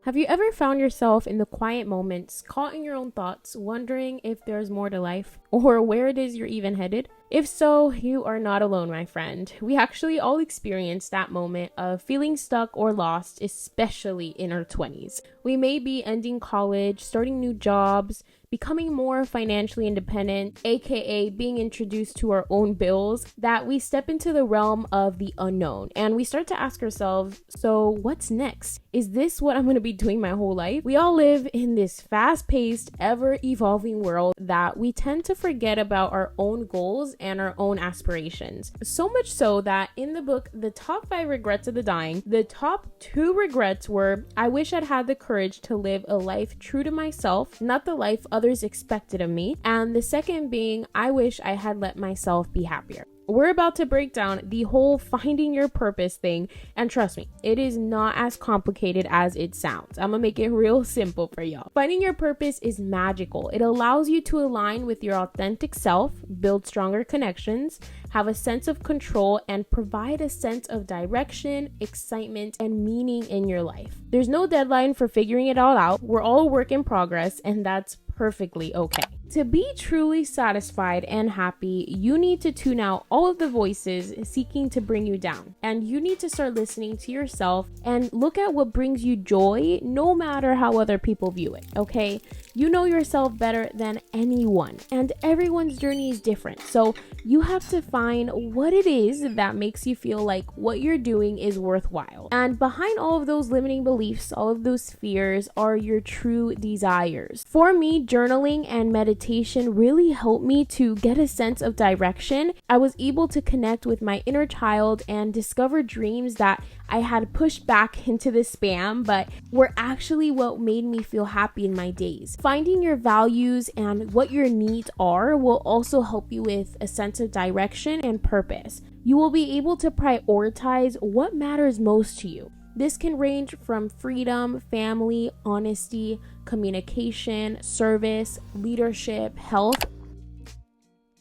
Have you ever found yourself in the quiet moments, caught in your own thoughts, wondering if there's more to life or where it is you're even headed? If so, you are not alone, my friend. We actually all experience that moment of feeling stuck or lost, especially in our 20s. We may be ending college, starting new jobs, becoming more financially independent, aka being introduced to our own bills, that we step into the realm of the unknown and we start to ask ourselves, so what's next? Is this what I'm going to be doing my whole life? We all live in this fast-paced, ever-evolving world that we tend to forget about our own goals and our own aspirations. So much so that in the book, The Top 5 Regrets of the Dying, the top 2 regrets were, I wish I'd had the courage to live a life true to myself, not the life others expected of me. And the second being, I wish I had let myself be happier. We're about to break down the whole finding your purpose thing, and trust me, it is not as complicated as it sounds. I'm gonna make it real simple for y'all. Finding your purpose is magical. It allows you to align with your authentic self, build stronger connections, have a sense of control, and provide a sense of direction, excitement, and meaning in your life. There's no deadline for figuring it all out. We're all a work in progress, and that's perfectly okay. To be truly satisfied and happy, you need to tune out all of the voices seeking to bring you down. And you need to start listening to yourself and look at what brings you joy, no matter how other people view it, okay? You know yourself better than anyone, and everyone's journey is different. So you have to find what it is that makes you feel like what you're doing is worthwhile. And behind all of those limiting beliefs, all of those fears, are your true desires. For me, journaling and meditation really helped me to get a sense of direction. I was able to connect with my inner child and discover dreams that I had pushed back into the spam, but were actually what made me feel happy in my days. Finding your values and what your needs are will also help you with a sense of direction and purpose. You will be able to prioritize what matters most to you. This can range from freedom, family, honesty, communication, service, leadership, health.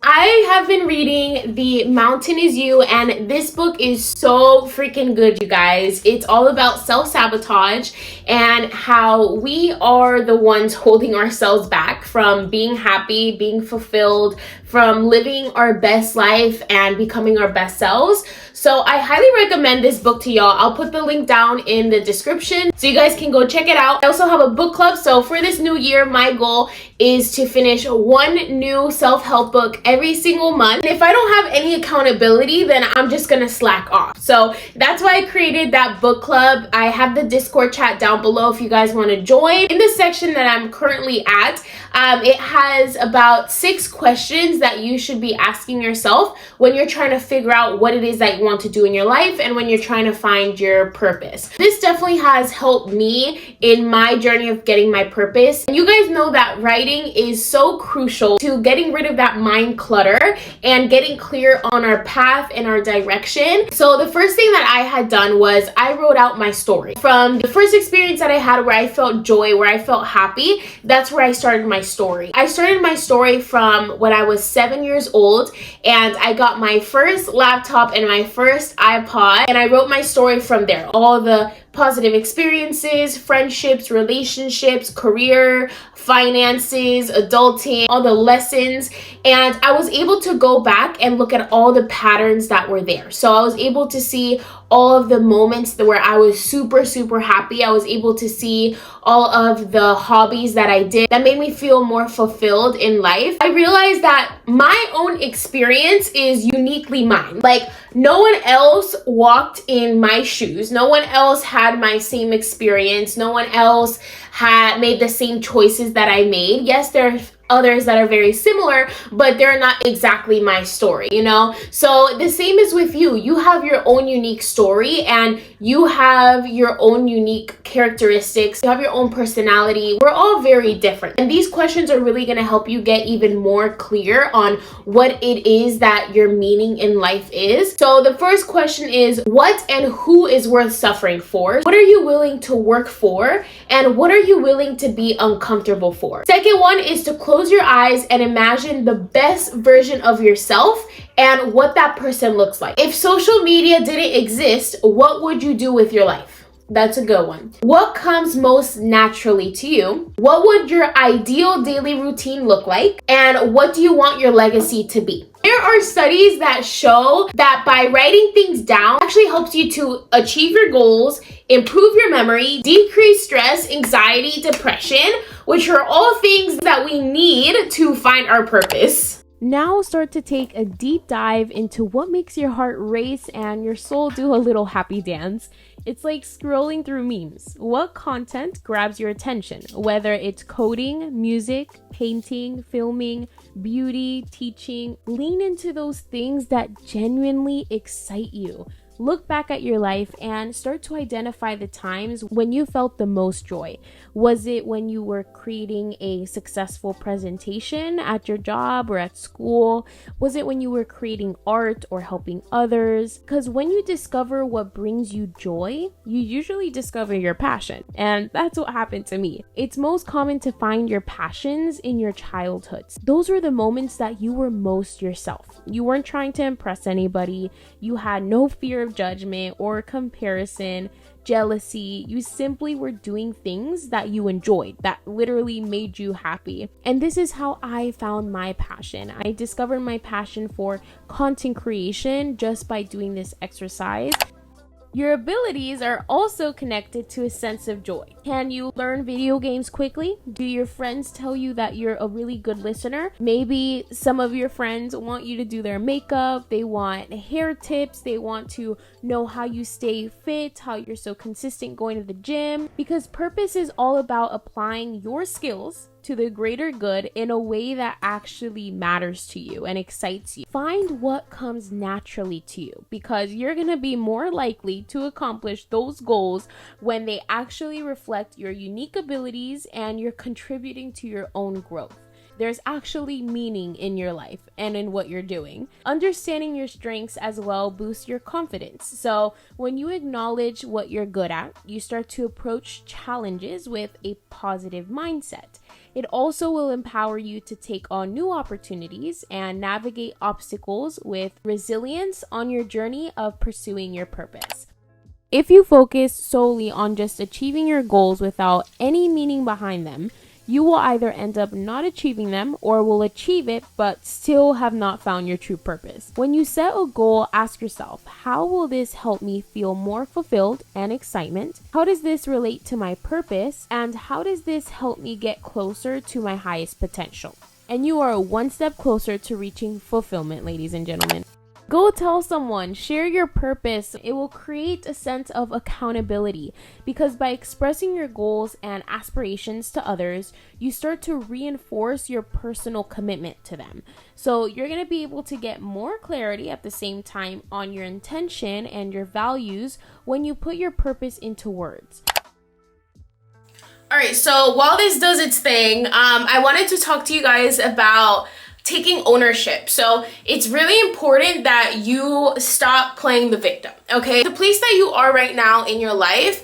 I have been reading The Mountain Is You, and this book is so freaking good, you guys. It's all about self-sabotage and how we are the ones holding ourselves back from being happy, being fulfilled, from living our best life and becoming our best selves. So I highly recommend this book to y'all. I'll put the link down in the description so you guys can go check it out. I also have a book club. So for this new year, my goal is to finish one new self-help book every single month. And if I don't have any accountability, then I'm just gonna slack off. So that's why I created that book club. I have the Discord chat down below if you guys want to join. In the section that I'm currently at, it has about 6 questions that you should be asking yourself when you're trying to figure out what it is that you want to do in your life and when you're trying to find your purpose. This definitely has helped me in my journey of getting my purpose. And you guys know that writing is so crucial to getting rid of that mind clutter and getting clear on our path and our direction. So the first thing that I had done was I wrote out my story. From the first experience that I had where I felt joy, where I felt happy, that's where I started my story. I started my story from when I was 7 years old, and I got my first laptop and my first iPod, and I wrote my story from there. All the positive experiences, friendships, relationships, career, finances, adulting, all the lessons. And I was able to go back and look at all the patterns that were there. So I was able to see all of the moments where I was super, super happy. I was able to see all of the hobbies that I did that made me feel more fulfilled in life. I realized that my own experience is uniquely mine. Like, no one else walked in my shoes. No one else had my same experience. No one else had made the same choices that I made. Yes, there are others that are very similar, but they're not exactly my story, you know? So the same is with you. You have your own unique story and you have your own unique characteristics. You have your own personality. We're all very different. And these questions are really going to help you get even more clear on what it is that your meaning in life is. So the first question is, what and who is worth suffering for? What are you willing to work for? And what are you willing to be uncomfortable for? Second one is to close your eyes and imagine the best version of yourself and what that person looks like. If social media didn't exist, what would you do with your life? That's a good one. What comes most naturally to you? What would your ideal daily routine look like? And what do you want your legacy to be? There are studies that show that by writing things down actually helps you to achieve your goals, improve your memory, decrease stress, anxiety, depression, which are all things that we need to find our purpose. Now start to take a deep dive into what makes your heart race and your soul do a little happy dance. It's like scrolling through memes. What content grabs your attention? Whether it's coding, music, painting, filming, beauty, teaching, lean into those things that genuinely excite you. Look back at your life and start to identify the times when you felt the most joy. Was it when you were creating a successful presentation at your job or at school? Was it when you were creating art or helping others? Because when you discover what brings you joy, you usually discover your passion. And that's what happened to me. It's most common to find your passions in your childhoods. Those were the moments that you were most yourself. You weren't trying to impress anybody. You had no fear of judgment or comparison, jealousy. You simply were doing things that you enjoyed, that literally made you happy. And this is how I found my passion. I discovered my passion for content creation just by doing this exercise. Your abilities are also connected to a sense of joy. Can you learn video games quickly? Do your friends tell you that you're a really good listener? Maybe some of your friends want you to do their makeup, they want hair tips, they want to know how you stay fit, how you're so consistent going to the gym. Because purpose is all about applying your skills to the greater good in a way that actually matters to you and excites you. Find what comes naturally to you, because you're gonna be more likely to accomplish those goals when they actually reflect your unique abilities and you're contributing to your own growth. There's actually meaning in your life and in what you're doing. Understanding your strengths as well boosts your confidence. So when you acknowledge what you're good at, you start to approach challenges with a positive mindset. It also will empower you to take on new opportunities and navigate obstacles with resilience on your journey of pursuing your purpose. If you focus solely on just achieving your goals without any meaning behind them, you will either end up not achieving them or will achieve it but still have not found your true purpose. When you set a goal, ask yourself, how will this help me feel more fulfilled and excitement? How does this relate to my purpose? And how does this help me get closer to my highest potential? And you are one step closer to reaching fulfillment, ladies and gentlemen. Go tell someone, share your purpose. It will create a sense of accountability, because by expressing your goals and aspirations to others, you start to reinforce your personal commitment to them. So you're going to be able to get more clarity at the same time on your intention and your values when you put your purpose into words. All right, so while this does its thing, I wanted to talk to you guys about taking ownership. So it's really important that you stop playing the victim, okay? The place that you are right now in your life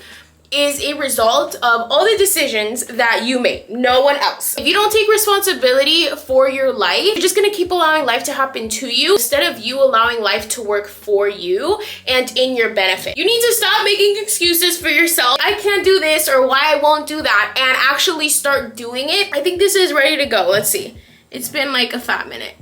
is a result of all the decisions that you made, no one else. If you don't take responsibility for your life, you're just gonna keep allowing life to happen to you instead of you allowing life to work for you and in your benefit. You need to stop making excuses for yourself. I can't do this or why I won't do that, and actually start doing it. I think this is ready to go. Let's see. It's been like a fat minute.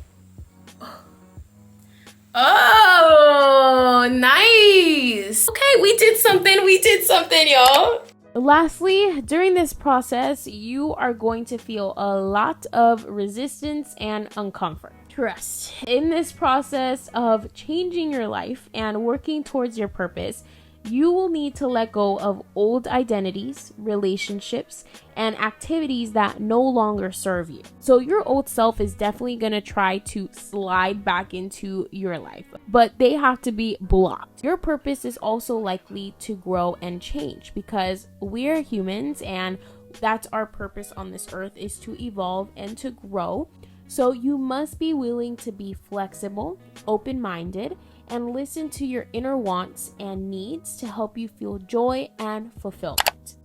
Oh, nice. Okay, we did something, y'all. Lastly, during this process, you are going to feel a lot of resistance and uncomfort. Trust. In this process of changing your life and working towards your purpose, you will need to let go of old identities, relationships, and activities that no longer serve you. So your old self is definitely going to try to slide back into your life, but they have to be blocked. Your purpose is also likely to grow and change because we're humans, and that's our purpose on this earth, is to evolve and to grow. So you must be willing to be flexible, open-minded, and listen to your inner wants and needs to help you feel joy and fulfillment.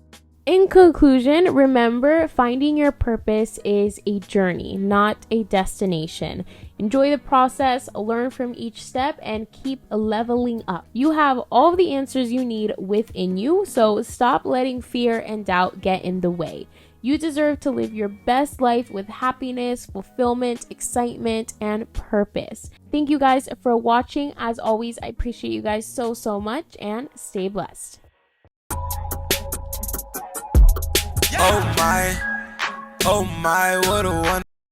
In conclusion, remember, finding your purpose is a journey, not a destination. Enjoy the process, learn from each step, and keep leveling up. You have all the answers you need within you, so stop letting fear and doubt get in the way. You deserve to live your best life with happiness, fulfillment, excitement, and purpose. Thank you guys for watching. As always, I appreciate you guys so much, and stay blessed. Oh my, what a one.